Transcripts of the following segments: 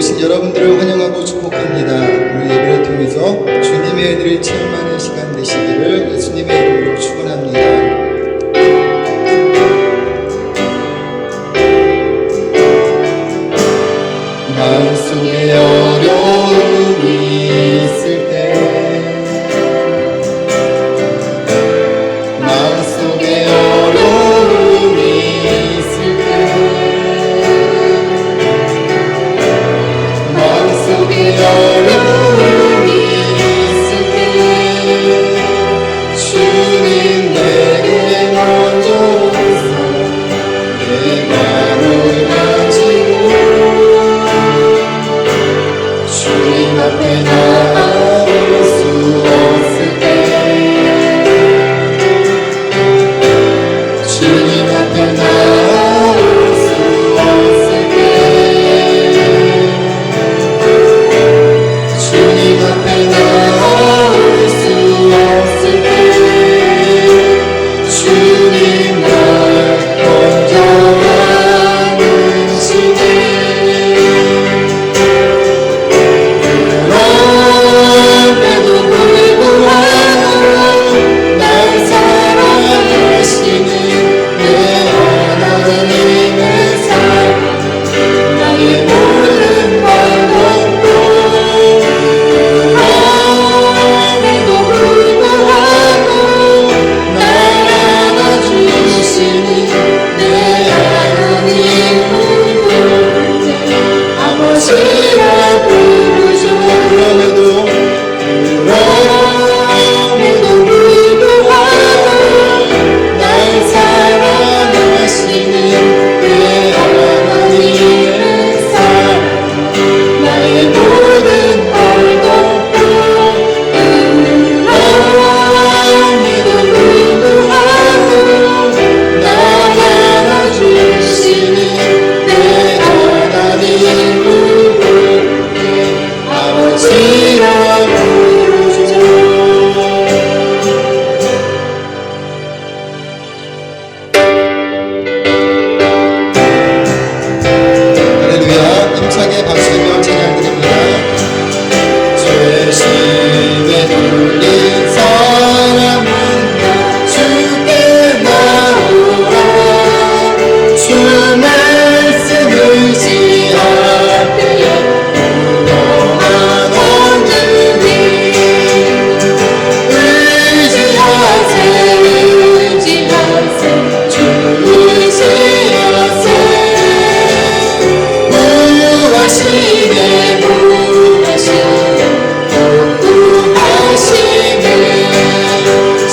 오신 여러분들을 환영하고 축복합니다. 오늘 예배를 통해서 주님의 은혜를 체험하는 시간 되시기를 예수님의 이름으로 축원합니다. 마음속에 어려움이 있을 때, 마음속에 어려움이 있을 때, 마음속에 어려움이 있을 때 주님 내게 먼저 오소. 내 마음을 가지고 주님 앞에 나올 수 없을 때, 주님 앞에 나올 수 없을 때, 주님 앞에 나올 수 없을 때 주님 날 먼저 안으시네. 그럼에도 불구하고 날 사랑하시는 내 하나님의 사랑, 나의 모든 방법도 그럼에도 불구하고 날 안아주시는 내 하나님을 부르네. 아버지라 부르죠. 그럼에도 불구하고 날 사랑하시는 내 하나님의 사랑, 나의 모든 얼굴도 그럼에도 불구하고 날 안아주시는 내 하나님을 부르네. 아버지라 부르죠. 할렐루야. 힘차게 박수며 찬양드립니다. 죄심에 눌린 사람은 주께 나오라. 주 말씀 의지할 때에 너만 얻으리. 의지하세, 의지하세, 주 의지하세. 무하시네, 무하시네, 복구하시네.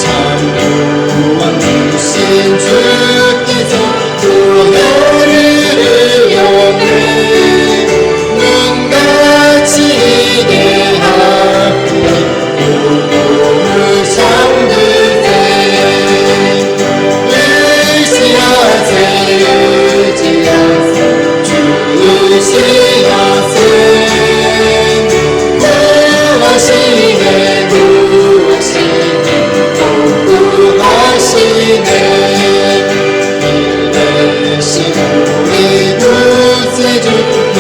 참 구원 주신 주께서 도열을 여네. 눈같이 이게 하니 눈물을 잠그세. 의지하세, 의지하세, 주 의지하세. 무하시네, 무하시네, 복구하시네. 일 대신 우리 구세주 늘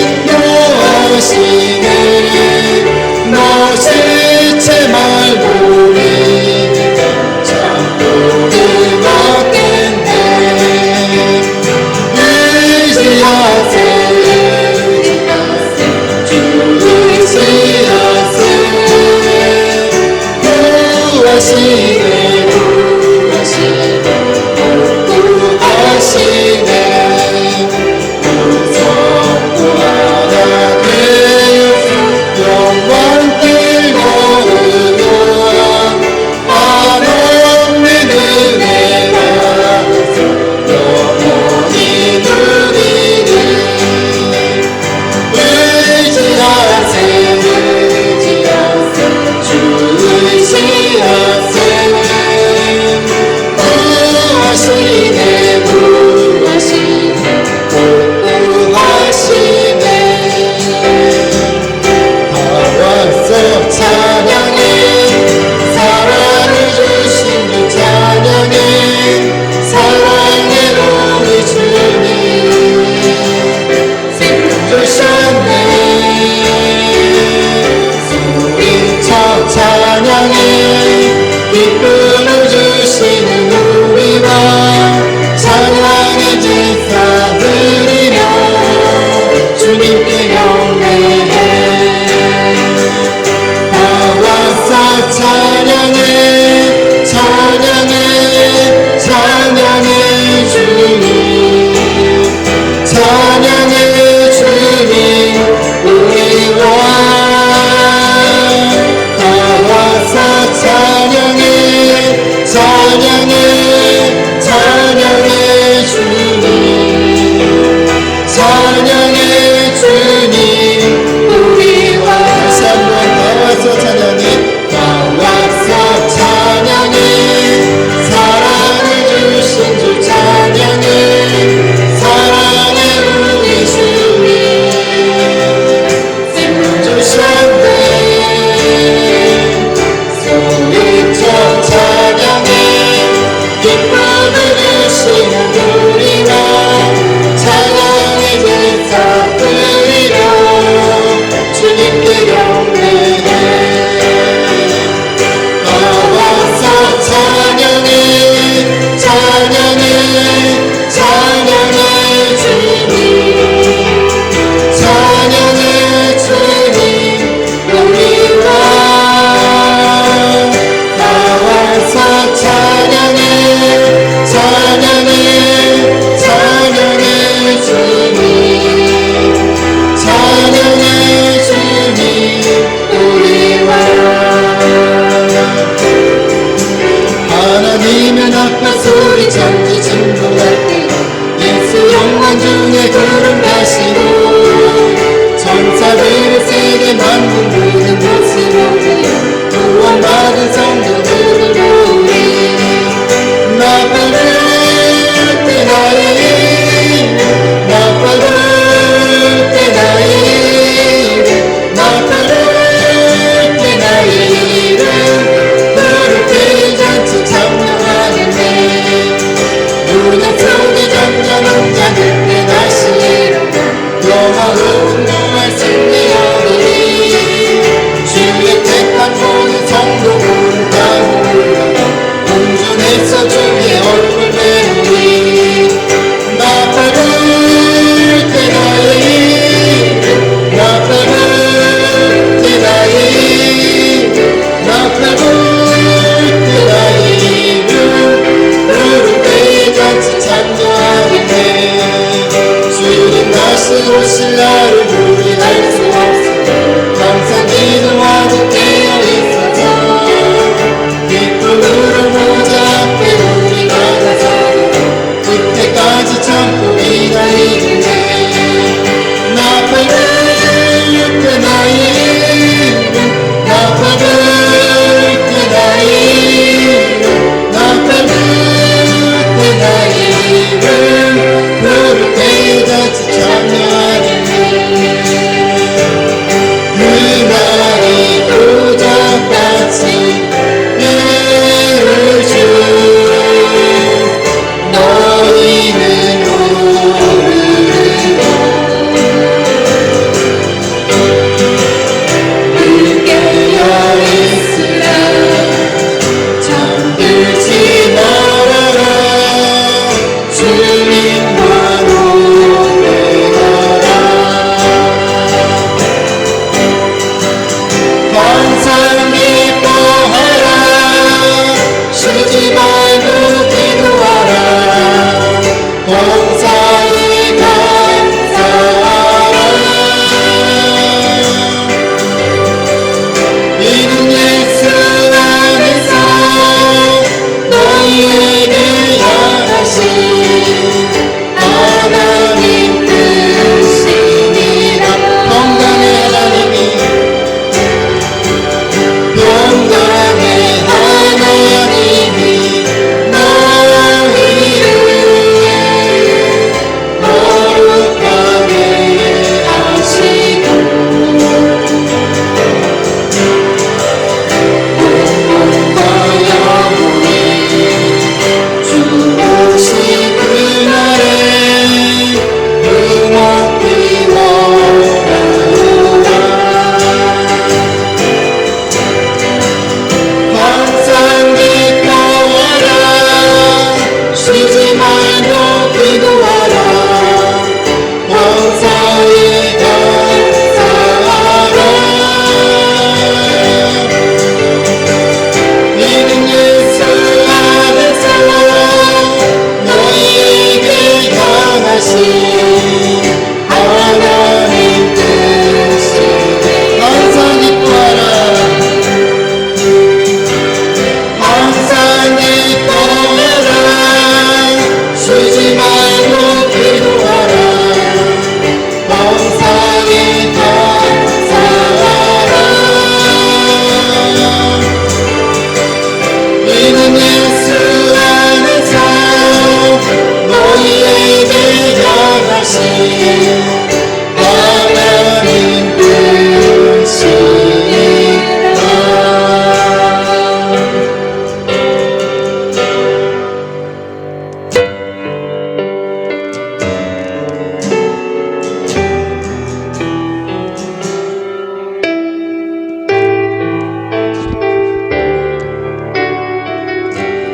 인도하시네. 너시체 말고 우리가 참고를 받겠네. 의지하세, 의지하세, 주 의지하세. 구하시네, 구하시네, 복구하시네. 무섭고 하나 되어서 영원 길 걸으며 한없는 은혜 받아서 영원히 누리는. 의지하세, 의지하세, 주 의지하세. 애써 주의 얼굴 배우니 나 밟을 때 나의 이름 나 밟을 때 나의 이름 나 밟을 때 나의 이름 부를 때 같이 찬양하겠네 주님 다시 오실 날을 우리 알 수 없어 항상 기도하고 깨어있어서 기쁨으로 보자 앞에 우리가 나서도 그때까지 참고 기다리겠네 나 밟을 때 나의 이름 나 밟을 때 나의 이름 나 밟을 때 나의 이름 부를 때 같이 찬양하겠네 그날이 오전까지 예를 주 너희는 모르리라 늘 깨어있으라 잠들지 말아라 주님만 오래가라 항상 기뻐하라 쉬지 말고 기도하라 범사에 감사하라 이는 예수 안에서 너희에게 향하신 하나님 뜻이니라 평강의 하나님이 평강의 하나님이 너희를 거룩하게 하시고 영원과 영원히 주무신 그날에 응원히 원하노라 항상 기뻐하라 쉬지 말고 기도하라 범사에 감사하라 이는 예수 안에서 너희에게 향하신 하나님 뜻이니 항상 기뻐하라 항상 기뻐하라 쉬지 말고 기도하라 범사에 감사하라 이는 예수 안에서 너희에게 향하신 하나님 뜻이니라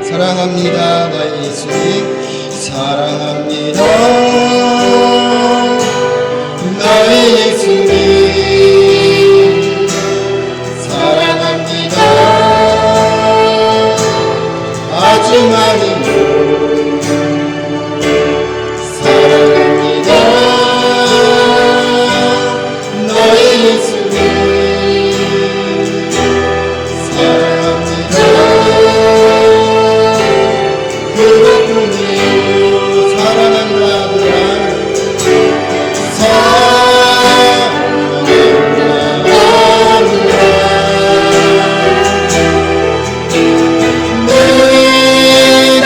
사랑합니다 나의 예수님 사랑합니다 나의 예수님 사랑합니다 아주 많이 사랑합니다 너의 예수님 사랑합니다 그것뿐이요 사랑한다 너희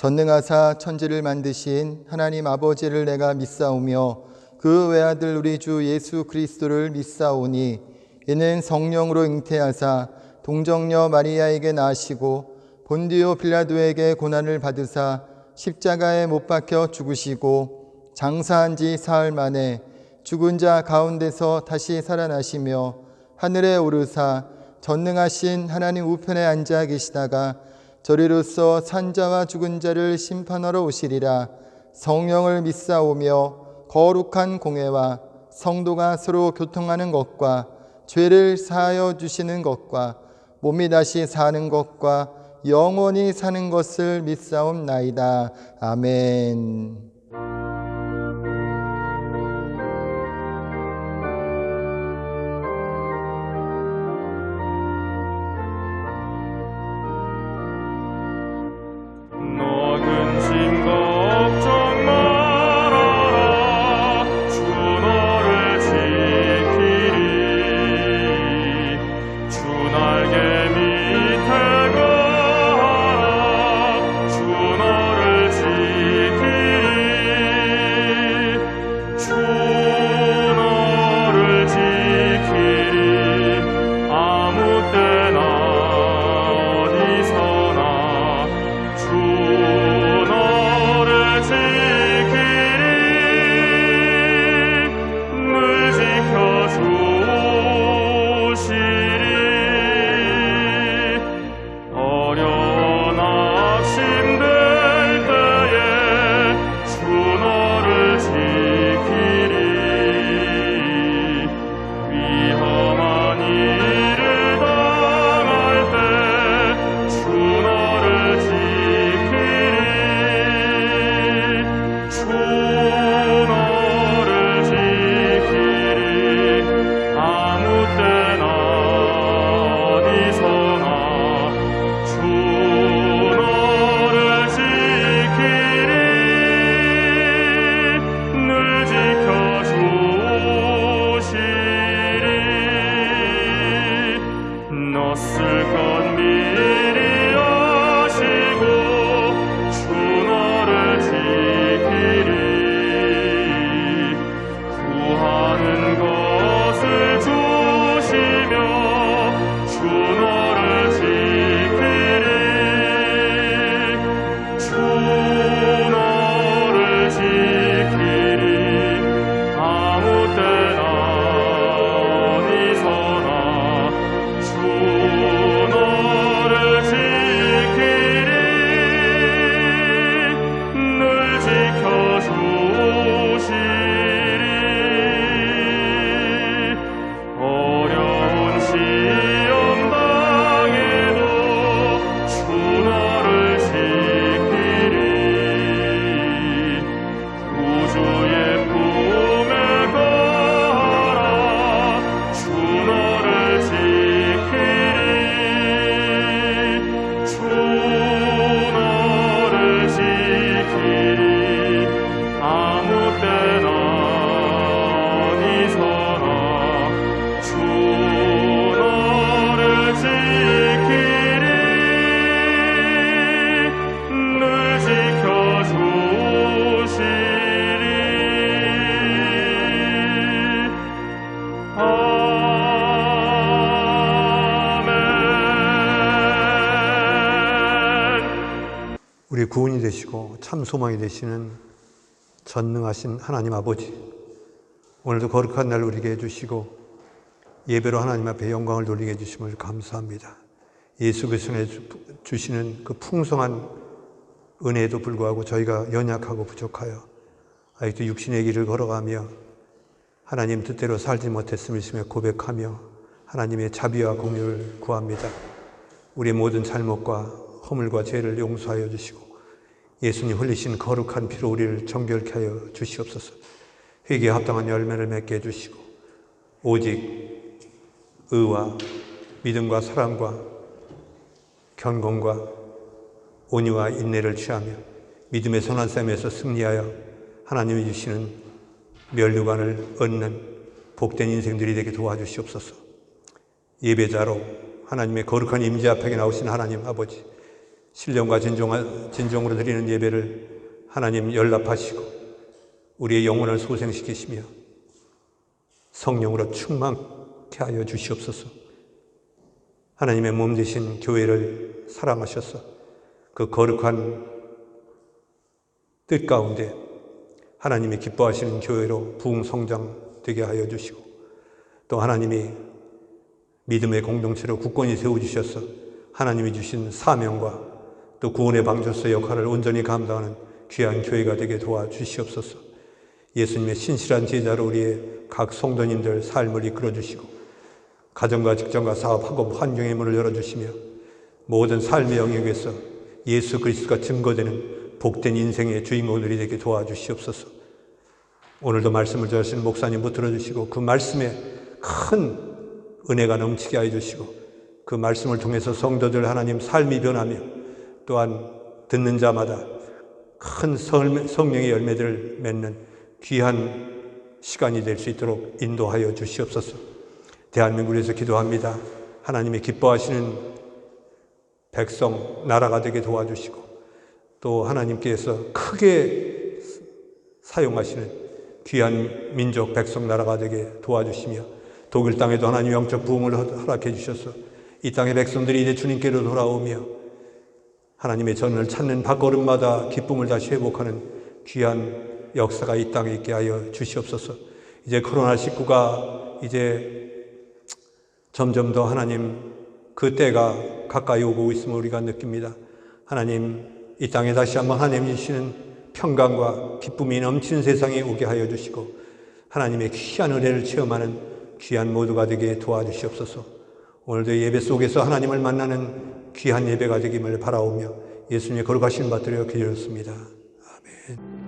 전능하사 천지를 만드신 하나님 아버지를 내가 믿사오며 그 외아들 우리 주 예수 그리스도를 믿사오니 이는 성령으로 잉태하사 동정녀 마리아에게 나시고 본디오 빌라도에게 고난을 받으사 십자가에 못 박혀 죽으시고 장사한 지 사흘 만에 죽은 자 가운데서 다시 살아나시며 하늘에 오르사 전능하신 하나님 우편에 앉아 계시다가 저리로서 산자와 죽은 자를 심판하러 오시리라. 성령을 믿사오며 거룩한 공회와 성도가 서로 교통하는 것과 죄를 사하여 주시는 것과 몸이 다시 사는 것과 영원히 사는 것을 믿사옵나이다. 아멘. 우리 구원이 되시고 참 소망이 되시는 전능하신 하나님 아버지, 오늘도 거룩한 날 우리에게 해주시고 예배로 하나님 앞에 영광을 돌리게 해주심을 감사합니다. 예수 그리스도에 주시는 그 풍성한 은혜에도 불구하고 저희가 연약하고 부족하여 아직도 육신의 길을 걸어가며 하나님 뜻대로 살지 못했음을 있으며 고백하며 하나님의 자비와 공유를 구합니다. 우리의 모든 잘못과 허물과 죄를 용서하여 주시고 예수님 흘리신 거룩한 피로 우리를 정결케 하여 주시옵소서. 회개에 합당한 열매를 맺게 해주시고 오직 의와 믿음과 사랑과 견공과 온유와 인내를 취하며 믿음의 선한 삶에서 승리하여 하나님이 주시는 면류관을 얻는 복된 인생들이 되게 도와주시옵소서. 예배자로 하나님의 거룩한 임재 앞에 나오신 하나님 아버지, 신령과 진정으로 드리는 예배를 하나님 연락하시고 우리의 영혼을 소생시키시며 성령으로 충만케 하여 주시옵소서. 하나님의 몸 되신 교회를 사랑하셔서 그 거룩한 뜻 가운데 하나님이 기뻐하시는 교회로 부흥성장되게 하여 주시고 또 하나님이 믿음의 공동체로 굳건히 세워주셔서 하나님이 주신 사명과 또 구원의 방주로서 역할을 온전히 감당하는 귀한 교회가 되게 도와주시옵소서. 예수님의 신실한 제자로 우리의 각 성도님들 삶을 이끌어 주시고 가정과 직장과 사업, 학업, 환경의 문을 열어주시며 모든 삶의 영역에서 예수 그리스도가 증거되는 복된 인생의 주인공들이 되게 도와주시옵소서. 오늘도 말씀을 전하시는 목사님 붙들어 주시고 그 말씀에 큰 은혜가 넘치게 하여 주시고 그 말씀을 통해서 성도들 하나님 삶이 변하며 또한 듣는 자마다 큰 성령의 열매들을 맺는 귀한 시간이 될 수 있도록 인도하여 주시옵소서. 대한민국에서 기도합니다. 하나님이 기뻐하시는 백성, 나라가 되게 도와주시고 또 하나님께서 크게 사용하시는 귀한 민족, 백성, 나라가 되게 도와주시며 독일 땅에도 하나님 영적 부흥을 허락해 주셔서 이 땅의 백성들이 이제 주님께로 돌아오며 하나님의 전을 찾는 발걸음마다 기쁨을 다시 회복하는 귀한 역사가 이 땅에 있게 하여 주시옵소서. 이제 코로나19가 이제 점점 더 하나님 그 때가 가까이 오고 있음을 우리가 느낍니다. 하나님 이 땅에 다시 한번 하나님 주시는 평강과 기쁨이 넘치는 세상에 오게 하여 주시고 하나님의 귀한 은혜를 체험하는 귀한 모두가 되게 도와주시옵소서. 오늘도 예배 속에서 하나님을 만나는 귀한 예배가 되기를 바라오며 예수님의 거룩하신 받들여 기도했습니다. 아멘.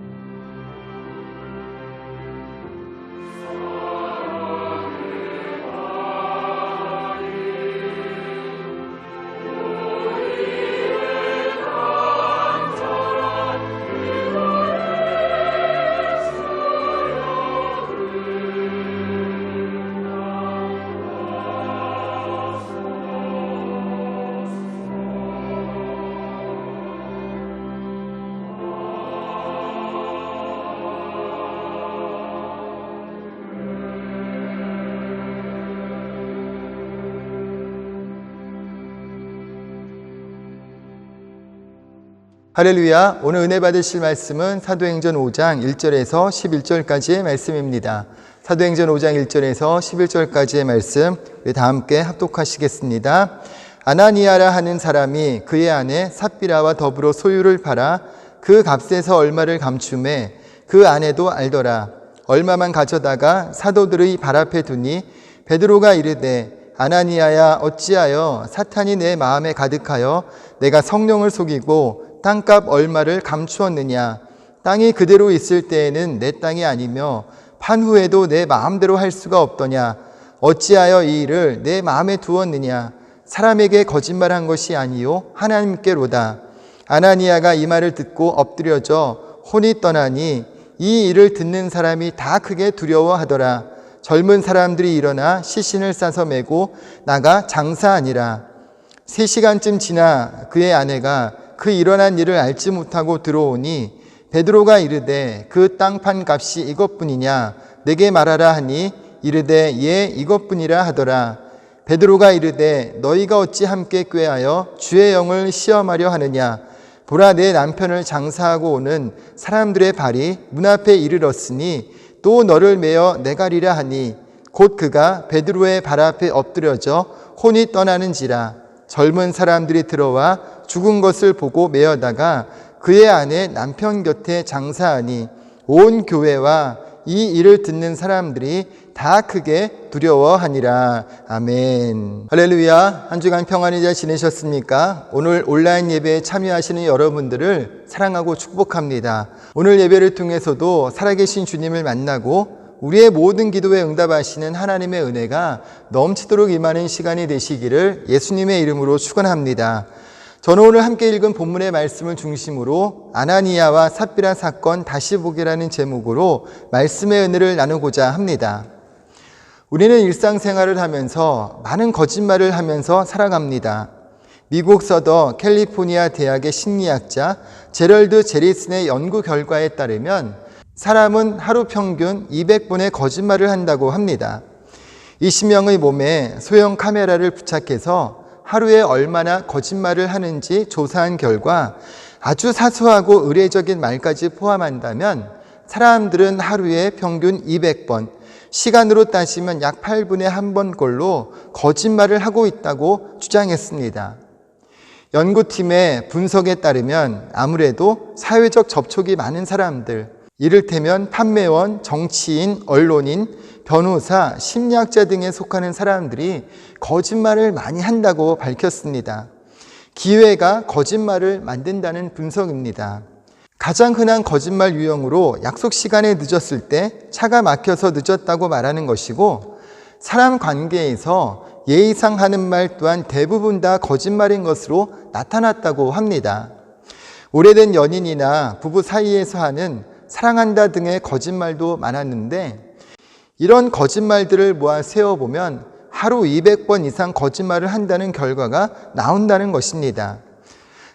할렐루야. 오늘 은혜 받으실 말씀은 사도행전 5장 1절에서 11절까지의 말씀입니다. 사도행전 5장 1절에서 11절까지의 말씀 우리 다 함께 합독하시겠습니다. 아나니아라 하는 사람이 그의 아내 삽비라와 더불어 소유를 팔아 그 값에서 얼마를 감추매 그 아내도 알더라. 얼마만 가져다가 사도들의 발 앞에 두니 베드로가 이르되 아나니아야 어찌하여 사탄이 내 마음에 가득하여 내가 성령을 속이고 땅값 얼마를 감추었느냐. 땅이 그대로 있을 때에는 내 땅이 아니며 판 후에도 내 마음대로 할 수가 없더냐. 어찌하여 이 일을 내 마음에 두었느냐. 사람에게 거짓말한 것이 아니요 하나님께로다. 아나니아가 이 말을 듣고 엎드려져 혼이 떠나니 이 일을 듣는 사람이 다 크게 두려워하더라. 젊은 사람들이 일어나 시신을 싸서 메고 나가 장사하니라. 3시간쯤 지나 그의 아내가 그 일어난 일을 알지 못하고 들어오니 베드로가 이르되 그 땅판 값이 이것뿐이냐 내게 말하라 하니 이르되 예 이것뿐이라 하더라. 베드로가 이르되 너희가 어찌 함께 꾀하여 주의 영을 시험하려 하느냐. 보라 내 남편을 장사하고 오는 사람들의 발이 문 앞에 이르렀으니 또 너를 메어 내가리라 하니 곧 그가 베드로의 발 앞에 엎드려져 혼이 떠나는지라. 젊은 사람들이 들어와 죽은 것을 보고 메어다가 그의 아내 남편 곁에 장사하니 온 교회와 이 일을 듣는 사람들이 다 크게 두려워하니라. 아멘. 할렐루야. 한 주간 평안히 잘 지내셨습니까? 오늘 온라인 예배에 참여하시는 여러분들을 사랑하고 축복합니다. 오늘 예배를 통해서도 살아계신 주님을 만나고 우리의 모든 기도에 응답하시는 하나님의 은혜가 넘치도록 임하는 시간이 되시기를 예수님의 이름으로 축원합니다. 저는 오늘 함께 읽은 본문의 말씀을 중심으로 아나니아와 삽비라 사건 다시 보기라는 제목으로 말씀의 은혜를 나누고자 합니다. 우리는 일상생활을 하면서 많은 거짓말을 하면서 살아갑니다. 미국 서더 캘리포니아 대학의 심리학자 제럴드 제리슨의 연구 결과에 따르면 사람은 하루 평균 200번의 거짓말을 한다고 합니다. 20명의 몸에 소형 카메라를 부착해서 하루에 얼마나 거짓말을 하는지 조사한 결과 아주 사소하고 의례적인 말까지 포함한다면 사람들은 하루에 평균 200번, 시간으로 따지면 약 8분의 1번꼴로 거짓말을 하고 있다고 주장했습니다. 연구팀의 분석에 따르면 아무래도 사회적 접촉이 많은 사람들, 이를테면 판매원, 정치인, 언론인, 변호사, 심리학자 등에 속하는 사람들이 거짓말을 많이 한다고 밝혔습니다. 기회가 거짓말을 만든다는 분석입니다. 가장 흔한 거짓말 유형으로 약속 시간에 늦었을 때 차가 막혀서 늦었다고 말하는 것이고, 사람 관계에서 예의상 하는 말 또한 대부분 다 거짓말인 것으로 나타났다고 합니다. 오래된 연인이나 부부 사이에서 하는 사랑한다 등의 거짓말도 많았는데, 이런 거짓말들을 모아 세어보면 하루 200번 이상 거짓말을 한다는 결과가 나온다는 것입니다.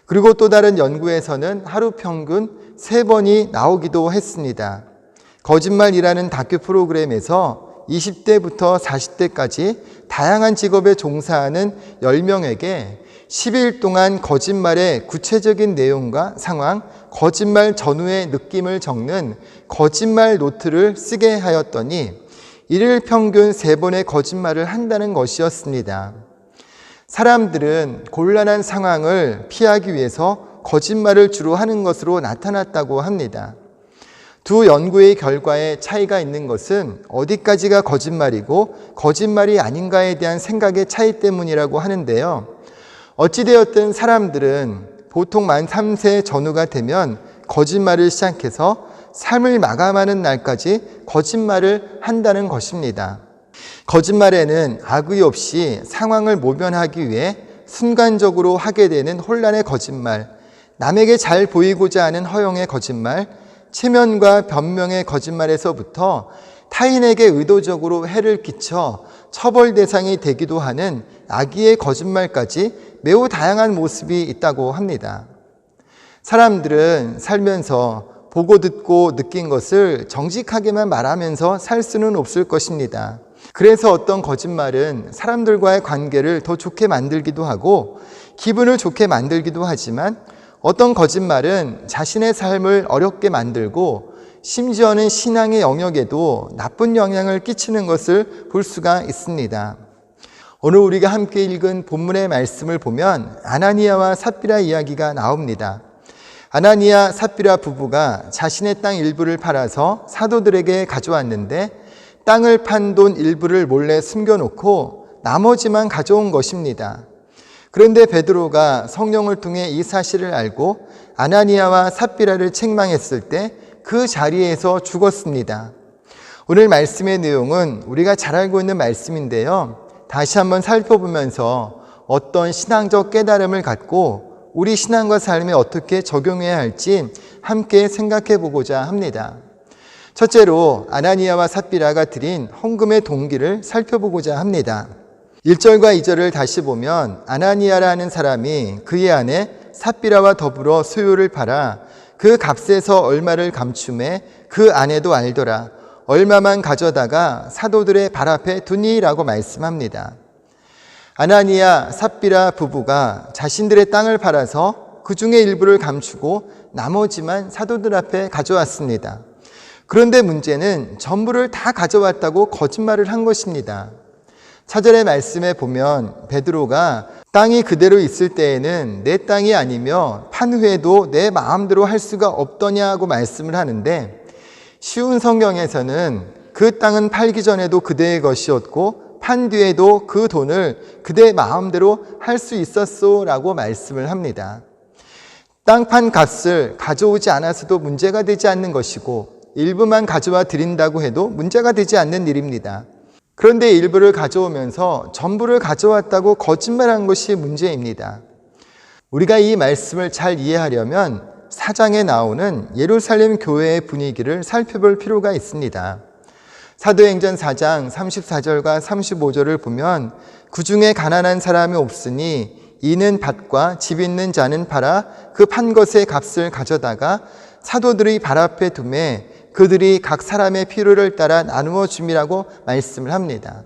그리고 또 다른 연구에서는 하루 평균 3번이 나오기도 했습니다. 거짓말이라는 다큐 프로그램에서 20대부터 40대까지 다양한 직업에 종사하는 10명에게 10일 동안 거짓말의 구체적인 내용과 상황, 거짓말 전후의 느낌을 적는 거짓말 노트를 쓰게 하였더니 일일 평균 3번의 거짓말을 한다는 것이었습니다. 사람들은 곤란한 상황을 피하기 위해서 거짓말을 주로 하는 것으로 나타났다고 합니다. 두 연구의 결과에 차이가 있는 것은 어디까지가 거짓말이고 거짓말이 아닌가에 대한 생각의 차이 때문이라고 하는데요. 어찌되었든 사람들은 보통 만 3세 전후가 되면 거짓말을 시작해서 삶을 마감하는 날까지 거짓말을 한다는 것입니다. 거짓말에는 악의 없이 상황을 모면하기 위해 순간적으로 하게 되는 혼란의 거짓말, 남에게 잘 보이고자 하는 허영의 거짓말, 체면과 변명의 거짓말에서부터 타인에게 의도적으로 해를 끼쳐 처벌 대상이 되기도 하는 악의의 거짓말까지 매우 다양한 모습이 있다고 합니다. 사람들은 살면서 보고 듣고 느낀 것을 정직하게만 말하면서 살 수는 없을 것입니다. 그래서 어떤 거짓말은 사람들과의 관계를 더 좋게 만들기도 하고 기분을 좋게 만들기도 하지만, 어떤 거짓말은 자신의 삶을 어렵게 만들고 심지어는 신앙의 영역에도 나쁜 영향을 끼치는 것을 볼 수가 있습니다. 오늘 우리가 함께 읽은 본문의 말씀을 보면 아나니아와 삽비라 이야기가 나옵니다. 아나니아, 삽비라 부부가 자신의 땅 일부를 팔아서 사도들에게 가져왔는데, 땅을 판 돈 일부를 몰래 숨겨놓고 나머지만 가져온 것입니다. 그런데 베드로가 성령을 통해 이 사실을 알고 아나니아와 삽비라를 책망했을 때 그 자리에서 죽었습니다. 오늘 말씀의 내용은 우리가 잘 알고 있는 말씀인데요. 다시 한번 살펴보면서 어떤 신앙적 깨달음을 갖고 우리 신앙과 삶에 어떻게 적용해야 할지 함께 생각해 보고자 합니다. 첫째로 아나니아와 삽비라가 드린 헌금의 동기를 살펴보고자 합니다. 1절과 2절을 다시 보면 아나니아라는 사람이 그의 아내 삽비라와 더불어 소유를 팔아 그 값에서 얼마를 감춤해 그 아내도 알더라. 얼마만 가져다가 사도들의 발 앞에 두니라고 말씀합니다. 아나니아, 삽비라 부부가 자신들의 땅을 팔아서 그 중에 일부를 감추고 나머지만 사도들 앞에 가져왔습니다. 그런데 문제는 전부를 다 가져왔다고 거짓말을 한 것입니다. 4절의 말씀에 보면 베드로가 땅이 그대로 있을 때에는 내 땅이 아니며 판 후에도 내 마음대로 할 수가 없더냐고 말씀을 하는데, 쉬운 성경에서는 그 땅은 팔기 전에도 그대의 것이었고 판 뒤에도 그 돈을 그대 마음대로 할 수 있었소라고 말씀을 합니다. 땅 판 값을 가져오지 않아서도 문제가 되지 않는 것이고 일부만 가져와 드린다고 해도 문제가 되지 않는 일입니다. 그런데 일부를 가져오면서 전부를 가져왔다고 거짓말한 것이 문제입니다. 우리가 이 말씀을 잘 이해하려면 4장에 나오는 예루살렘 교회의 분위기를 살펴볼 필요가 있습니다. 사도행전 4장 34절과 35절을 보면 그 중에 가난한 사람이 없으니 이는 밭과 집 있는 자는 팔아 그 판 것의 값을 가져다가 사도들의 발 앞에 두매 그들이 각 사람의 필요를 따라 나누어 줌이라고 말씀을 합니다.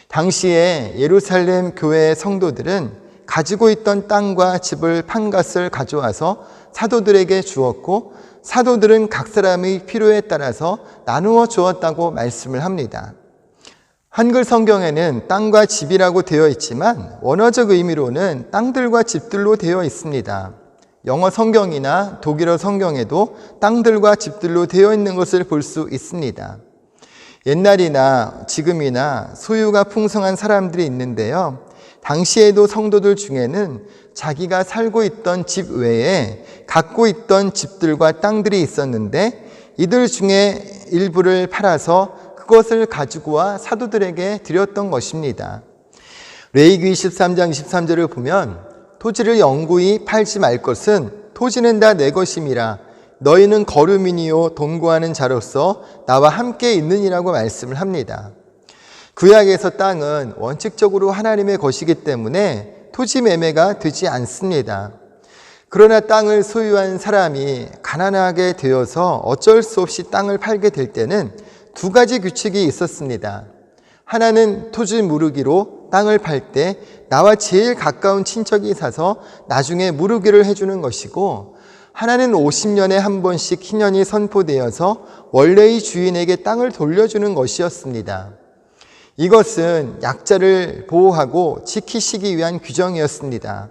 당시에 예루살렘 교회의 성도들은 가지고 있던 땅과 집을 판 값을 가져와서 사도들에게 주었고 사도들은 각 사람의 필요에 따라서 나누어 주었다고 말씀을 합니다. 한글 성경에는 땅과 집이라고 되어 있지만 원어적 의미로는 땅들과 집들로 되어 있습니다. 영어 성경이나 독일어 성경에도 땅들과 집들로 되어 있는 것을 볼 수 있습니다. 옛날이나 지금이나 소유가 풍성한 사람들이 있는데요. 당시에도 성도들 중에는 자기가 살고 있던 집 외에 갖고 있던 집들과 땅들이 있었는데 이들 중에 일부를 팔아서 그것을 가지고 와 사도들에게 드렸던 것입니다. 레위기 13장 23절을 보면 토지를 영구히 팔지 말 것은 토지는 다 내 것임이라 너희는 거류민이요 동거하는 자로서 나와 함께 있느니라고 말씀을 합니다. 구약에서 땅은 원칙적으로 하나님의 것이기 때문에 토지 매매가 되지 않습니다. 그러나 땅을 소유한 사람이 가난하게 되어서 어쩔 수 없이 땅을 팔게 될 때는 두 가지 규칙이 있었습니다. 하나는 토지 무르기로 땅을 팔 때 나와 제일 가까운 친척이 사서 나중에 무르기를 해주는 것이고 하나는 50년에 한 번씩 희년이 선포되어서 원래의 주인에게 땅을 돌려주는 것이었습니다. 이것은 약자를 보호하고 지키시기 위한 규정이었습니다.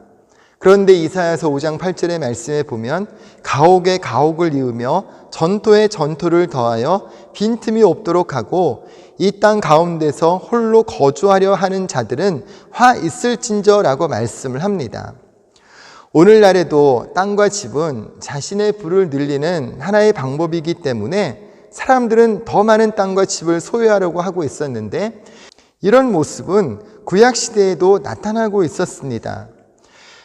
그런데 이사야서 5장 8절의 말씀에 보면 가옥에 가옥을 이으며 전토에 전토를 더하여 빈틈이 없도록 하고 이 땅 가운데서 홀로 거주하려 하는 자들은 화 있을진저라고 말씀을 합니다. 오늘날에도 땅과 집은 자신의 부를 늘리는 하나의 방법이기 때문에 사람들은 더 많은 땅과 집을 소유하려고 하고 있었는데 이런 모습은 구약시대에도 나타나고 있었습니다.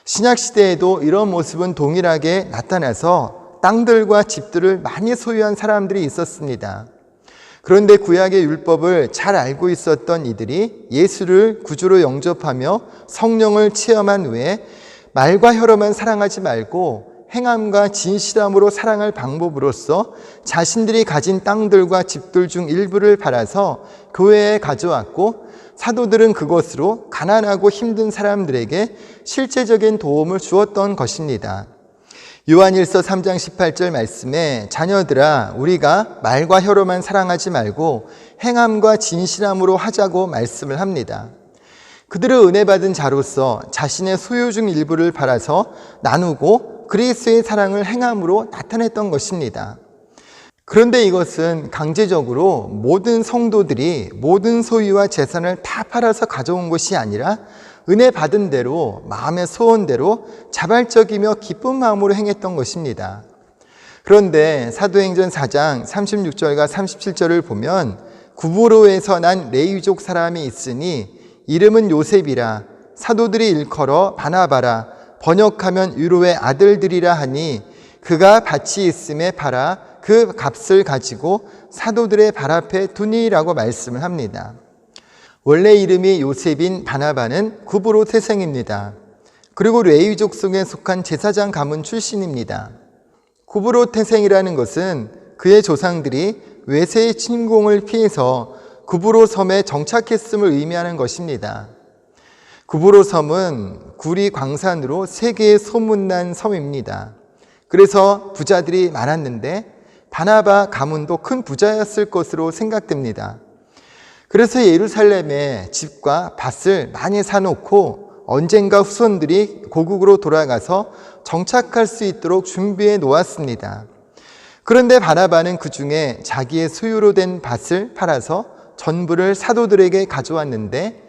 신약시대에도 이런 모습은 동일하게 나타나서 땅들과 집들을 많이 소유한 사람들이 있었습니다. 그런데 구약의 율법을 잘 알고 있었던 이들이 예수를 구주로 영접하며 성령을 체험한 후에 말과 혀로만 사랑하지 말고 행함과 진실함으로 사랑할 방법으로서 자신들이 가진 땅들과 집들 중 일부를 팔아서 교회에 가져왔고 사도들은 그것으로 가난하고 힘든 사람들에게 실제적인 도움을 주었던 것입니다. 요한일서 3장 18절 말씀에 자녀들아 우리가 말과 혀로만 사랑하지 말고 행함과 진실함으로 하자고 말씀을 합니다. 그들은 은혜 받은 자로서 자신의 소유 중 일부를 팔아서 나누고 그리스도의 사랑을 행함으로 나타냈던 것입니다. 그런데 이것은 강제적으로 모든 성도들이 모든 소유와 재산을 다 팔아서 가져온 것이 아니라 은혜 받은 대로 마음의 소원대로 자발적이며 기쁜 마음으로 행했던 것입니다. 그런데 사도행전 4장 36절과 37절을 보면 구브로에서 난 레위족 사람이 있으니 이름은 요셉이라 사도들이 일컬어 바나바라 번역하면 유로의 아들들이라 하니 그가 밭이 있음에 팔아 그 값을 가지고 사도들의 발 앞에 두니라고 말씀을 합니다. 원래 이름이 요셉인 바나바는 구브로 태생입니다. 그리고 레위족 속에 속한 제사장 가문 출신입니다. 구브로 태생이라는 것은 그의 조상들이 외세의 침공을 피해서 구브로 섬에 정착했음을 의미하는 것입니다. 구브로 섬은 구리 광산으로 세계에 소문난 섬입니다. 그래서 부자들이 많았는데 바나바 가문도 큰 부자였을 것으로 생각됩니다. 그래서 예루살렘에 집과 밭을 많이 사놓고 언젠가 후손들이 고국으로 돌아가서 정착할 수 있도록 준비해 놓았습니다. 그런데 바나바는 그 중에 자기의 소유로 된 밭을 팔아서 전부를 사도들에게 가져왔는데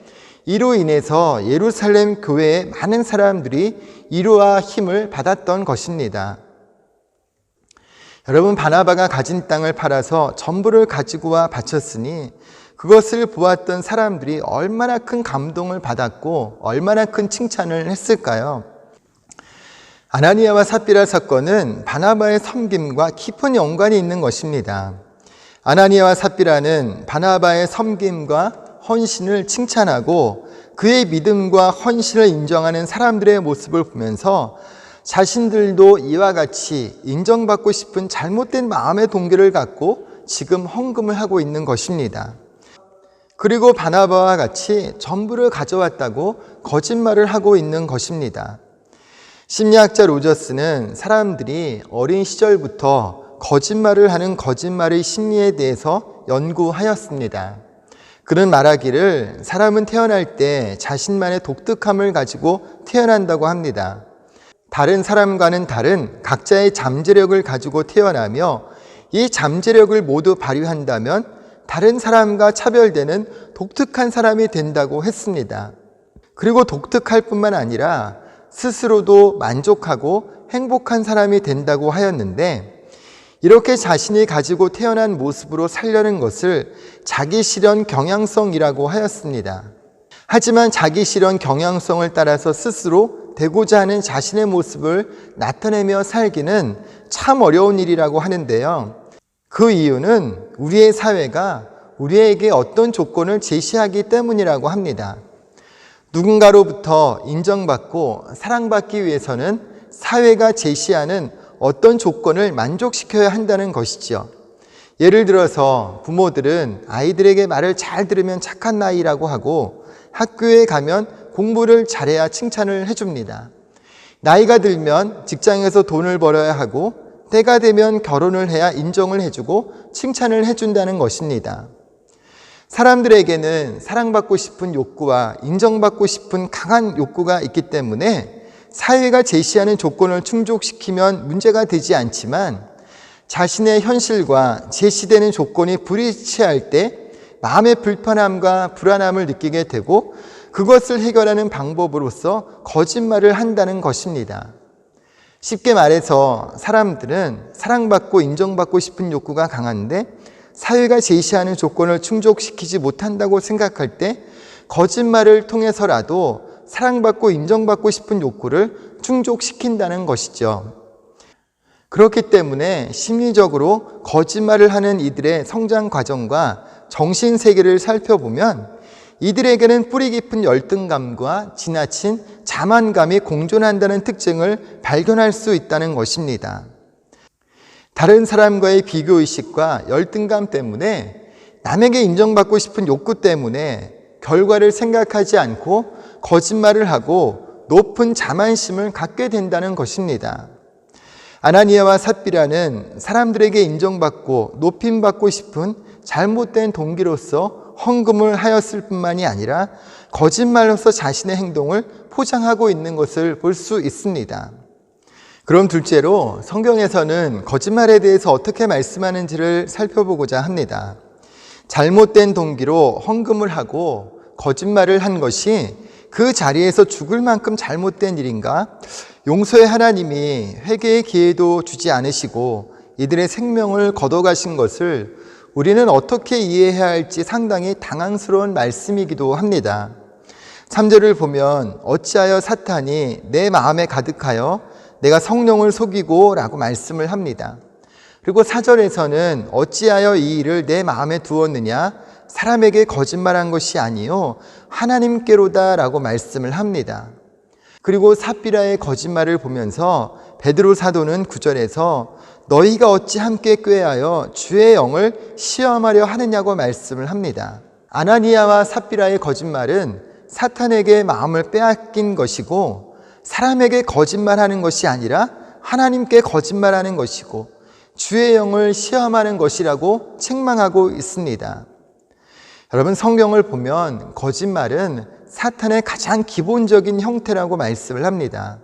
이로 인해서 예루살렘 교회의 많은 사람들이 위로와 힘을 받았던 것입니다. 여러분, 바나바가 가진 땅을 팔아서 전부를 가지고 와 바쳤으니 그것을 보았던 사람들이 얼마나 큰 감동을 받았고 얼마나 큰 칭찬을 했을까요? 아나니아와 삽비라 사건은 바나바의 섬김과 깊은 연관이 있는 것입니다. 아나니아와 삽비라는 바나바의 섬김과 헌신을 칭찬하고 그의 믿음과 헌신을 인정하는 사람들의 모습을 보면서 자신들도 이와 같이 인정받고 싶은 잘못된 마음의 동기를 갖고 지금 헌금을 하고 있는 것입니다. 그리고 바나바와 같이 전부를 가져왔다고 거짓말을 하고 있는 것입니다. 심리학자 로저스는 사람들이 어린 시절부터 거짓말을 하는 거짓말의 심리에 대해서 연구하였습니다. 그는 말하기를 사람은 태어날 때 자신만의 독특함을 가지고 태어난다고 합니다. 다른 사람과는 다른 각자의 잠재력을 가지고 태어나며 이 잠재력을 모두 발휘한다면 다른 사람과 차별되는 독특한 사람이 된다고 했습니다. 그리고 독특할 뿐만 아니라 스스로도 만족하고 행복한 사람이 된다고 하였는데, 이렇게 자신이 가지고 태어난 모습으로 살려는 것을 자기 실현 경향성이라고 하였습니다. 하지만 자기 실현 경향성을 따라서 스스로 되고자 하는 자신의 모습을 나타내며 살기는 참 어려운 일이라고 하는데요. 그 이유는 우리의 사회가 우리에게 어떤 조건을 제시하기 때문이라고 합니다. 누군가로부터 인정받고 사랑받기 위해서는 사회가 제시하는 어떤 조건을 만족시켜야 한다는 것이죠. 예를 들어서 부모들은 아이들에게 말을 잘 들으면 착한 아이라고 하고 학교에 가면 공부를 잘해야 칭찬을 해줍니다. 나이가 들면 직장에서 돈을 벌어야 하고 때가 되면 결혼을 해야 인정을 해주고 칭찬을 해준다는 것입니다. 사람들에게는 사랑받고 싶은 욕구와 인정받고 싶은 강한 욕구가 있기 때문에 사회가 제시하는 조건을 충족시키면 문제가 되지 않지만 자신의 현실과 제시되는 조건이 불일치할 때 마음의 불편함과 불안함을 느끼게 되고 그것을 해결하는 방법으로서 거짓말을 한다는 것입니다. 쉽게 말해서 사람들은 사랑받고 인정받고 싶은 욕구가 강한데 사회가 제시하는 조건을 충족시키지 못한다고 생각할 때 거짓말을 통해서라도 사랑받고 인정받고 싶은 욕구를 충족시킨다는 것이죠. 그렇기 때문에 심리적으로 거짓말을 하는 이들의 성장 과정과 정신 세계를 살펴보면 이들에게는 뿌리 깊은 열등감과 지나친 자만감이 공존한다는 특징을 발견할 수 있다는 것입니다. 다른 사람과의 비교의식과 열등감 때문에 남에게 인정받고 싶은 욕구 때문에 결과를 생각하지 않고 거짓말을 하고 높은 자만심을 갖게 된다는 것입니다. 아나니아와 삽비라는 사람들에게 인정받고 높임받고 싶은 잘못된 동기로서 헌금을 하였을 뿐만이 아니라 거짓말로서 자신의 행동을 포장하고 있는 것을 볼 수 있습니다. 그럼 둘째로 성경에서는 거짓말에 대해서 어떻게 말씀하는지를 살펴보고자 합니다. 잘못된 동기로 헌금을 하고 거짓말을 한 것이 그 자리에서 죽을 만큼 잘못된 일인가? 용서의 하나님이 회개의 기회도 주지 않으시고 이들의 생명을 걷어가신 것을 우리는 어떻게 이해해야 할지 상당히 당황스러운 말씀이기도 합니다. 3절을 보면 어찌하여 사탄이 내 마음에 가득하여 내가 성령을 속이고 라고 말씀을 합니다. 그리고 4절에서는 어찌하여 이 일을 내 마음에 두었느냐? 사람에게 거짓말한 것이 아니요 하나님께로다 라고 말씀을 합니다. 그리고 삽비라의 거짓말을 보면서 베드로 사도는 9절에서 너희가 어찌 함께 꾀하여 주의 영을 시험하려 하느냐고 말씀을 합니다. 아나니아와 삽비라의 거짓말은 사탄에게 마음을 빼앗긴 것이고 사람에게 거짓말하는 것이 아니라 하나님께 거짓말하는 것이고 주의 영을 시험하는 것이라고 책망하고 있습니다. 여러분, 성경을 보면 거짓말은 사탄의 가장 기본적인 형태라고 말씀을 합니다.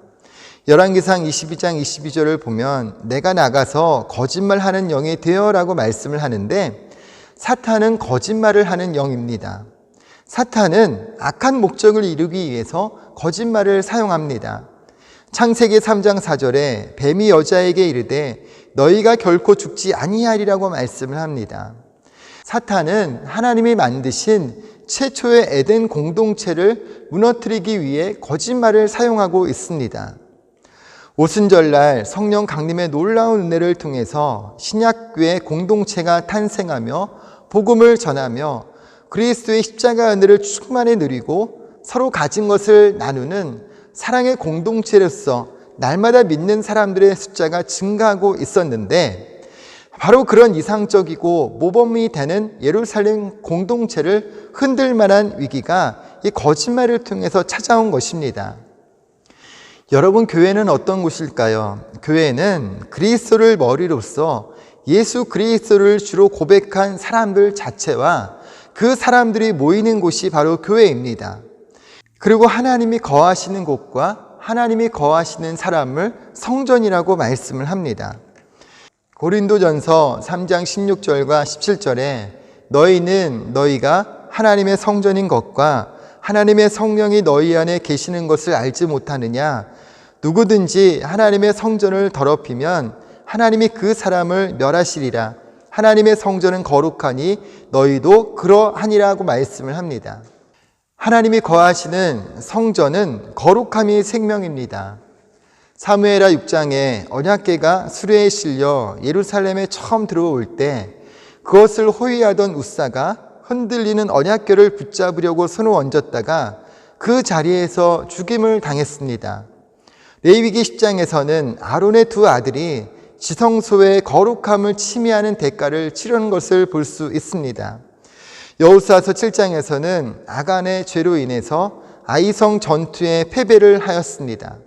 열왕기상 22장 22절을 보면 내가 나가서 거짓말하는 영이 되어라고 말씀을 하는데 사탄은 거짓말을 하는 영입니다. 사탄은 악한 목적을 이루기 위해서 거짓말을 사용합니다. 창세기 3장 4절에 뱀이 여자에게 이르되 너희가 결코 죽지 아니하리라고 말씀을 합니다. 사탄은 하나님이 만드신 최초의 에덴 공동체를 무너뜨리기 위해 거짓말을 사용하고 있습니다. 오순절날 성령 강림의 놀라운 은혜를 통해서 신약교회 공동체가 탄생하며 복음을 전하며 그리스도의 십자가 은혜를 충만히 누리고 서로 가진 것을 나누는 사랑의 공동체로서 날마다 믿는 사람들의 숫자가 증가하고 있었는데, 바로 그런 이상적이고 모범이 되는 예루살렘 공동체를 흔들 만한 위기가 이 거짓말을 통해서 찾아온 것입니다. 여러분, 교회는 어떤 곳일까요? 교회는 그리스도를 머리로서 예수 그리스도를 주로 고백한 사람들 자체와 그 사람들이 모이는 곳이 바로 교회입니다. 그리고 하나님이 거하시는 곳과 하나님이 거하시는 사람을 성전이라고 말씀을 합니다. 고린도전서 3장 16절과 17절에 너희는 너희가 하나님의 성전인 것과 하나님의 성령이 너희 안에 계시는 것을 알지 못하느냐? 누구든지 하나님의 성전을 더럽히면 하나님이 그 사람을 멸하시리라. 하나님의 성전은 거룩하니 너희도 그러하니라고 말씀을 합니다. 하나님이 거하시는 성전은 거룩함이 생명입니다. 사무엘하 6장에 언약궤가 수레에 실려 예루살렘에 처음 들어올 때 그것을 호위하던 웃사가 흔들리는 언약궤를 붙잡으려고 손을 얹었다가 그 자리에서 죽임을 당했습니다. 레위기 10장에서는 아론의 두 아들이 지성소의 거룩함을 침해하는 대가를 치르는 것을 볼 수 있습니다. 여호수아서 7장에서는 아간의 죄로 인해서 아이성 전투에 패배를 하였습니다.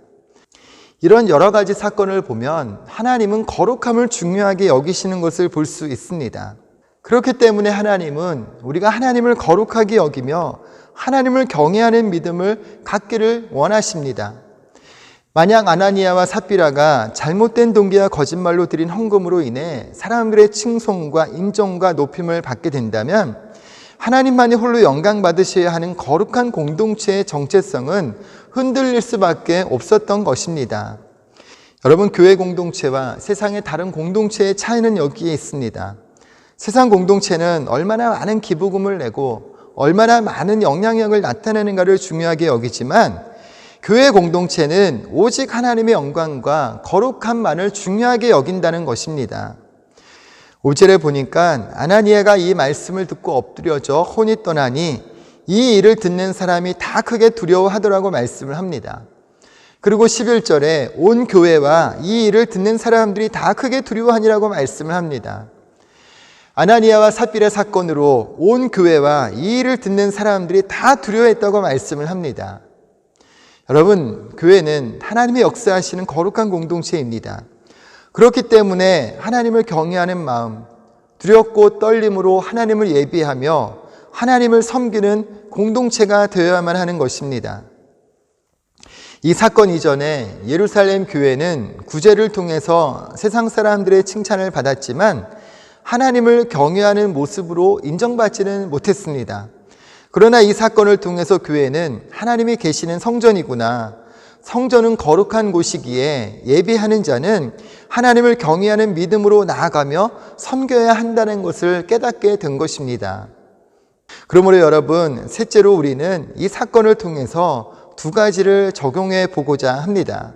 이런 여러 가지 사건을 보면 하나님은 거룩함을 중요하게 여기시는 것을 볼 수 있습니다. 그렇기 때문에 하나님은 우리가 하나님을 거룩하게 여기며 하나님을 경외하는 믿음을 갖기를 원하십니다. 만약 아나니아와 삽비라가 잘못된 동기와 거짓말로 드린 헌금으로 인해 사람들의 칭송과 인정과 높임을 받게 된다면 하나님만이 홀로 영광 받으셔야 하는 거룩한 공동체의 정체성은 흔들릴 수밖에 없었던 것입니다. 여러분, 교회 공동체와 세상의 다른 공동체의 차이는 여기에 있습니다. 세상 공동체는 얼마나 많은 기부금을 내고 얼마나 많은 영향력을 나타내는가를 중요하게 여기지만 교회 공동체는 오직 하나님의 영광과 거룩함만을 중요하게 여긴다는 것입니다. 5절에 보니까 아나니아가 이 말씀을 듣고 엎드려져 혼이 떠나니 이 일을 듣는 사람이 다 크게 두려워하더라고 말씀을 합니다. 그리고 11절에 온 교회와 이 일을 듣는 사람들이 다 크게 두려워하니라고 말씀을 합니다. 아나니아와 삽비라 사건으로 온 교회와 이 일을 듣는 사람들이 다 두려워했다고 말씀을 합니다. 여러분, 교회는 하나님의 역사하시는 거룩한 공동체입니다. 그렇기 때문에 하나님을 경외하는 마음, 두렵고 떨림으로 하나님을 예비하며 하나님을 섬기는 공동체가 되어야만 하는 것입니다. 이 사건 이전에 예루살렘 교회는 구제를 통해서 세상 사람들의 칭찬을 받았지만 하나님을 경외하는 모습으로 인정받지는 못했습니다. 그러나 이 사건을 통해서 교회는 하나님이 계시는 성전이구나, 성전은 거룩한 곳이기에 예비하는 자는 하나님을 경외하는 믿음으로 나아가며 섬겨야 한다는 것을 깨닫게 된 것입니다. 그러므로 여러분, 셋째로 우리는 이 사건을 통해서 두 가지를 적용해 보고자 합니다.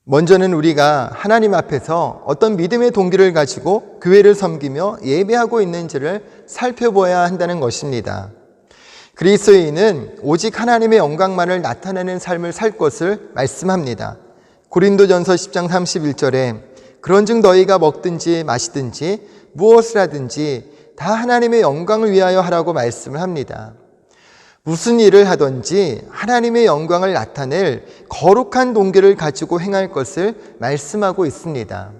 먼저는 우리가 하나님 앞에서 어떤 믿음의 동기를 가지고 교회를 섬기며 예배하고 있는지를 살펴보아야 한다는 것입니다. 그리스도인은 오직 하나님의 영광만을 나타내는 삶을 살 것을 말씀합니다. 고린도전서 10장 31절에 그런즉 너희가 먹든지 마시든지 무엇을 하든지 다 하나님의 영광을 위하여 하라고 말씀을 합니다. 무슨 일을 하든지 하나님의 영광을 나타낼 거룩한 동기를 가지고 행할 것을 말씀하고 있습니다.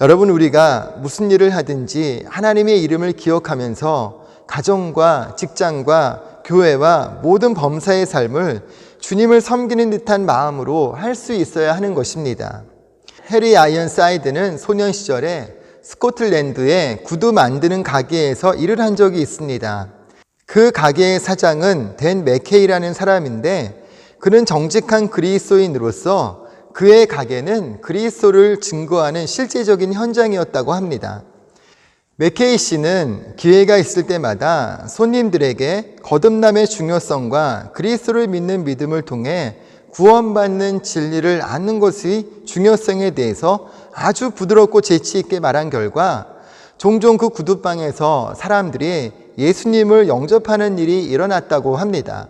여러분, 우리가 무슨 일을 하든지 하나님의 이름을 기억하면서 가정과 직장과 교회와 모든 범사의 삶을 주님을 섬기는 듯한 마음으로 할 수 있어야 하는 것입니다. 해리 아이언사이드는 소년 시절에 스코틀랜드의 구두 만드는 가게에서 일을 한 적이 있습니다. 그 가게의 사장은 댄 맥케이라는 사람인데 그는 정직한 그리스도인으로서 그의 가게는 그리스도를 증거하는 실제적인 현장이었다고 합니다. 맥케이 씨는 기회가 있을 때마다 손님들에게 거듭남의 중요성과 그리스도를 믿는 믿음을 통해 구원받는 진리를 아는 것의 중요성에 대해서 아주 부드럽고 재치 있게 말한 결과 종종 그 구두방에서 사람들이 예수님을 영접하는 일이 일어났다고 합니다.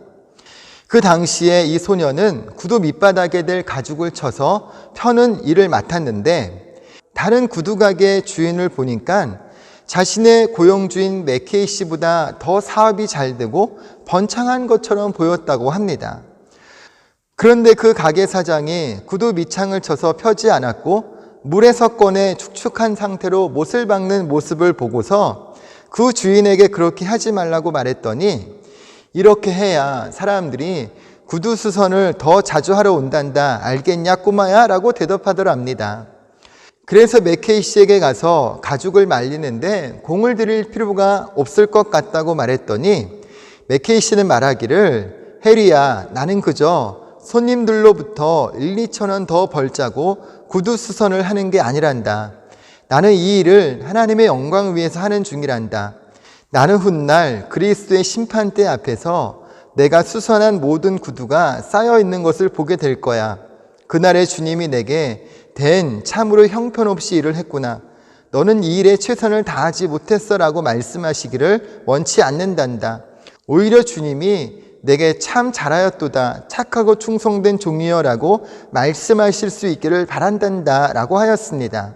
그 당시에 이 소녀는 구두 밑바닥에 될 가죽을 쳐서 펴는 일을 맡았는데 다른 구두가게 주인을 보니까 자신의 고용주인 맥케이 씨보다 더 사업이 잘 되고 번창한 것처럼 보였다고 합니다. 그런데 그 가게 사장이 구두 밑창을 쳐서 펴지 않았고 물에서 꺼내 축축한 상태로 못을 박는 모습을 보고서 그 주인에게 그렇게 하지 말라고 말했더니 이렇게 해야 사람들이 구두 수선을 더 자주 하러 온단다. 알겠냐 꼬마야? 라고 대답하더랍니다. 그래서 맥케이 씨에게 가서 가죽을 말리는데 공을 들일 필요가 없을 것 같다고 말했더니 맥케이 씨는 말하기를 해리야, 나는 그저 손님들로부터 1, 2천 원 더 벌자고 구두 수선을 하는 게 아니란다. 나는 이 일을 하나님의 영광을 위해서 하는 중이란다. 나는 훗날 그리스도의 심판대 앞에서 내가 수선한 모든 구두가 쌓여 있는 것을 보게 될 거야. 그날에 주님이 내게 댄 참으로 형편없이 일을 했구나. 너는 이 일에 최선을 다하지 못했어라고 말씀하시기를 원치 않는단다. 오히려 주님이 내게 참 잘하였도다. 착하고 충성된 종이여라고 말씀하실 수 있기를 바란단다 라고 하였습니다.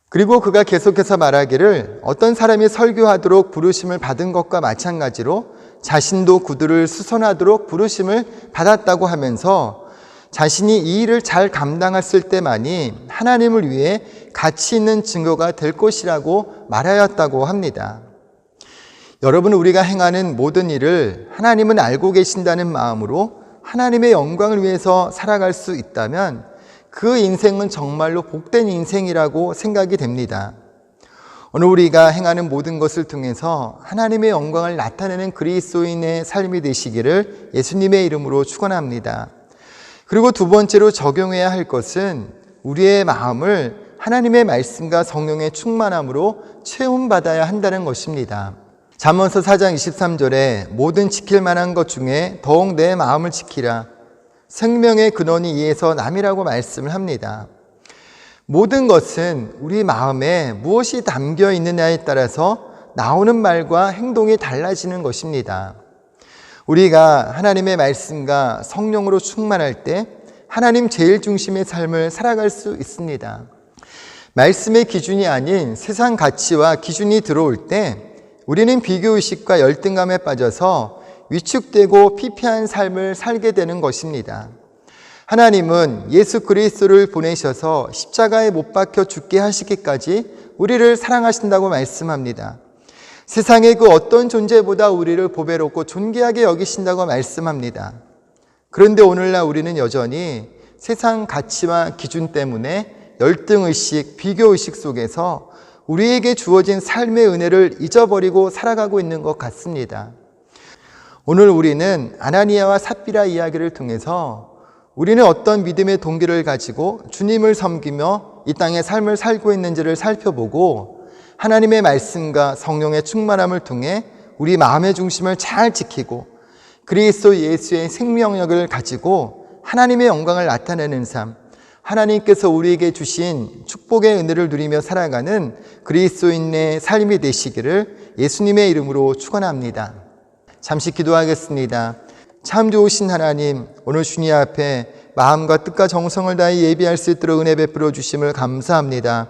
그리고 그가 계속해서 말하기를 어떤 사람이 설교하도록 부르심을 받은 것과 마찬가지로 자신도 구두를 수선하도록 부르심을 받았다고 하면서 자신이 이 일을 잘 감당했을 때만이 하나님을 위해 가치 있는 증거가 될 것이라고 말하였다고 합니다. 여러분, 우리가 행하는 모든 일을 하나님은 알고 계신다는 마음으로 하나님의 영광을 위해서 살아갈 수 있다면 그 인생은 정말로 복된 인생이라고 생각이 됩니다. 오늘 우리가 행하는 모든 것을 통해서 하나님의 영광을 나타내는 그리스도인의 삶이 되시기를 예수님의 이름으로 축원합니다. 그리고 두 번째로 적용해야 할 것은 우리의 마음을 하나님의 말씀과 성령의 충만함으로 체험받아야 한다는 것입니다. 잠언서 4장 23절에 모든 지킬 만한 것 중에 더욱 내 마음을 지키라. 생명의 근원이 이에서 남이라고 말씀을 합니다. 모든 것은 우리 마음에 무엇이 담겨 있느냐에 따라서 나오는 말과 행동이 달라지는 것입니다. 우리가 하나님의 말씀과 성령으로 충만할 때 하나님 제일 중심의 삶을 살아갈 수 있습니다. 말씀의 기준이 아닌 세상 가치와 기준이 들어올 때 우리는 비교의식과 열등감에 빠져서 위축되고 피폐한 삶을 살게 되는 것입니다. 하나님은 예수 그리스도를 보내셔서 십자가에 못 박혀 죽게 하시기까지 우리를 사랑하신다고 말씀합니다. 세상의 그 어떤 존재보다 우리를 보배롭고 존귀하게 여기신다고 말씀합니다. 그런데 오늘날 우리는 여전히 세상 가치와 기준 때문에 열등의식, 비교의식 속에서 우리에게 주어진 삶의 은혜를 잊어버리고 살아가고 있는 것 같습니다. 오늘 우리는 아나니아와 삽비라 이야기를 통해서 우리는 어떤 믿음의 동기를 가지고 주님을 섬기며 이 땅의 삶을 살고 있는지를 살펴보고 하나님의 말씀과 성령의 충만함을 통해 우리 마음의 중심을 잘 지키고 그리스도 예수의 생명력을 가지고 하나님의 영광을 나타내는 삶, 하나님께서 우리에게 주신 축복의 은혜를 누리며 살아가는 그리스도인의 삶이 되시기를 예수님의 이름으로 축원합니다. 잠시 기도하겠습니다. 참 좋으신 하나님, 오늘 주님 앞에 마음과 뜻과 정성을 다해 예비할 수 있도록 은혜 베풀어 주심을 감사합니다.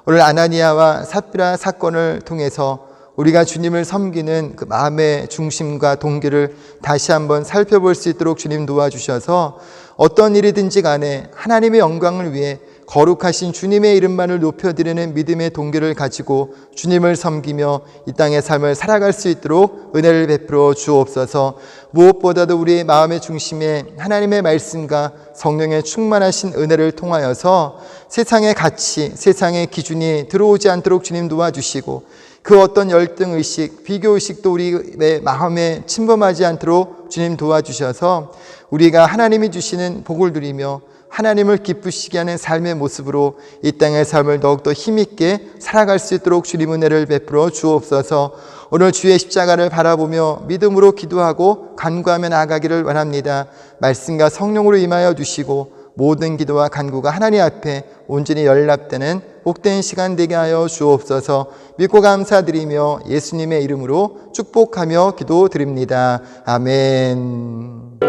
오늘 아나니아와 삽비라 사건을 통해서 우리가 주님을 섬기는 그 마음의 중심과 동기를 다시 한번 살펴볼 수 있도록 주님 도와주셔서 어떤 일이든지 간에 하나님의 영광을 위해 거룩하신 주님의 이름만을 높여드리는 믿음의 동기를 가지고 주님을 섬기며 이 땅의 삶을 살아갈 수 있도록 은혜를 베풀어 주옵소서. 무엇보다도 우리의 마음의 중심에 하나님의 말씀과 성령의 충만하신 은혜를 통하여서 세상의 가치, 세상의 기준이 들어오지 않도록 주님 도와주시고 그 어떤 열등의식, 비교의식도 우리의 마음에 침범하지 않도록 주님 도와주셔서 우리가 하나님이 주시는 복을 누리며 하나님을 기쁘시게 하는 삶의 모습으로 이 땅의 삶을 더욱더 힘있게 살아갈 수 있도록 주님 은혜를 베풀어 주옵소서. 오늘 주의 십자가를 바라보며 믿음으로 기도하고 간구하며 나아가기를 원합니다. 말씀과 성령으로 임하여 주시고 모든 기도와 간구가 하나님 앞에 온전히 연락되는 복된 시간 되게 하여 주옵소서. 믿고 감사드리며 예수님의 이름으로 축복하며 기도드립니다. 아멘.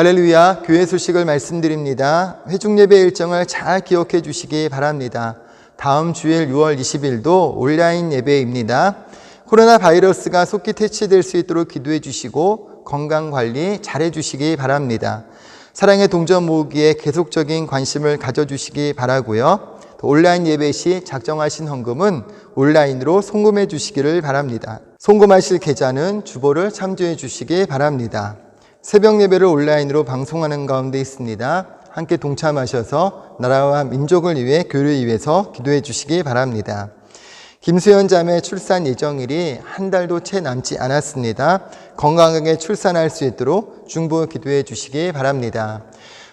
할렐루야, 교회 소식을 말씀드립니다. 회중예배 일정을 잘 기억해 주시기 바랍니다. 다음 주일 6월 20일도 온라인 예배입니다. 코로나 바이러스가 속히 퇴치될 수 있도록 기도해 주시고 건강관리 잘해 주시기 바랍니다. 사랑의 동전 모으기에 계속적인 관심을 가져주시기 바라고요. 또 온라인 예배 시 작정하신 헌금은 온라인으로 송금해 주시기를 바랍니다. 송금하실 계좌는 주보를 참조해 주시기 바랍니다. 새벽 예배를 온라인으로 방송하는 가운데 있습니다. 함께 동참하셔서 나라와 민족을 위해 교회를 위해서 기도해 주시기 바랍니다. 김수현 자매 출산 예정일이 한 달도 채 남지 않았습니다. 건강하게 출산할 수 있도록 중보 기도해 주시기 바랍니다.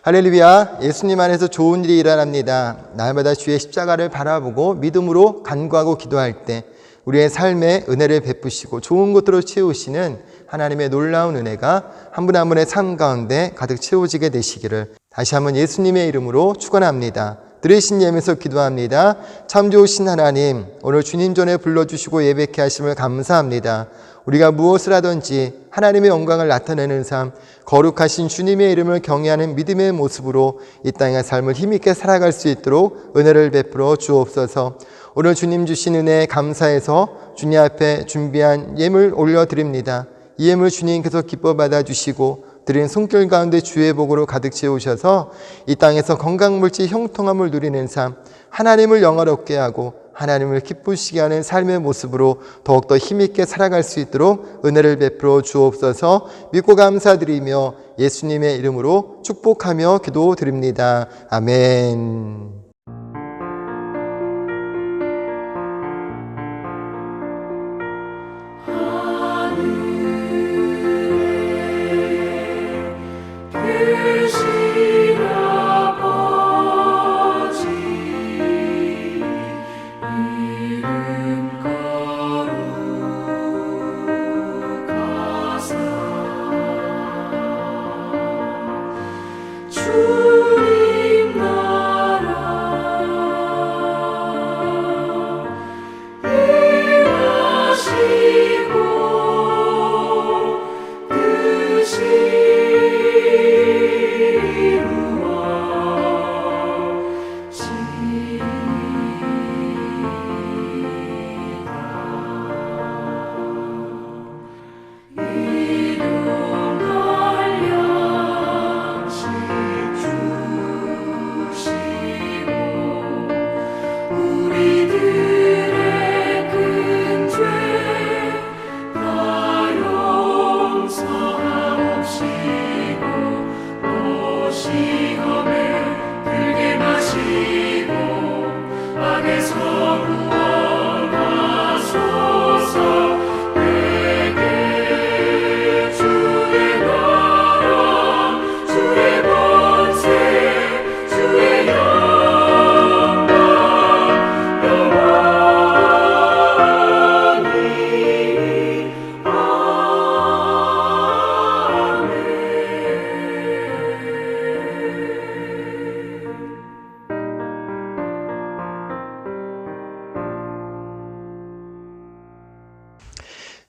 할렐루야, 예수님 안에서 좋은 일이 일어납니다. 날마다 주의 십자가를 바라보고 믿음으로 간구하고 기도할 때 우리의 삶에 은혜를 베푸시고 좋은 것으로 채우시는 하나님의 놀라운 은혜가 한 분 한 분의 삶 가운데 가득 채워지게 되시기를 다시 한번 예수님의 이름으로 축원합니다. 들으신 예배에서 기도합니다. 참 좋으신 하나님, 오늘 주님 전에 불러주시고 예배케 하심을 감사합니다. 우리가 무엇을 하든지 하나님의 영광을 나타내는 삶, 거룩하신 주님의 이름을 경외하는 믿음의 모습으로 이 땅의 삶을 힘있게 살아갈 수 있도록 은혜를 베풀어 주옵소서. 오늘 주님 주신 은혜에 감사해서 주님 앞에 준비한 예물 올려드립니다. 이 예물 주님께서 기뻐 받아주시고 드린 손길 가운데 주의 복으로 가득 채우셔서 이 땅에서 건강물질 형통함을 누리는 삶, 하나님을 영화롭게 하고 하나님을 기쁘시게 하는 삶의 모습으로 더욱더 힘있게 살아갈 수 있도록 은혜를 베풀어 주옵소서. 믿고 감사드리며 예수님의 이름으로 축복하며 기도드립니다. 아멘.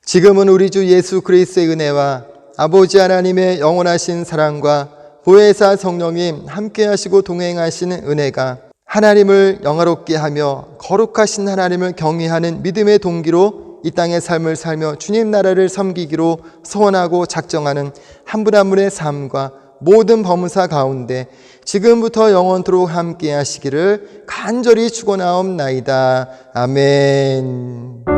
지금은 우리 주 예수 그리스도의 은혜와 아버지 하나님의 영원하신 사랑과 보혜사 성령님 함께 하시고 동행하시는 은혜가 하나님을 영화롭게 하며 거룩하신 하나님을 경외하는 믿음의 동기로 이 땅의 삶을 살며 주님 나라를 섬기기로 소원하고 작정하는 한 분 한 분의 삶과 모든 범사 가운데 지금부터 영원토록 함께 하시기를 간절히 축원하옵나이다. 아멘.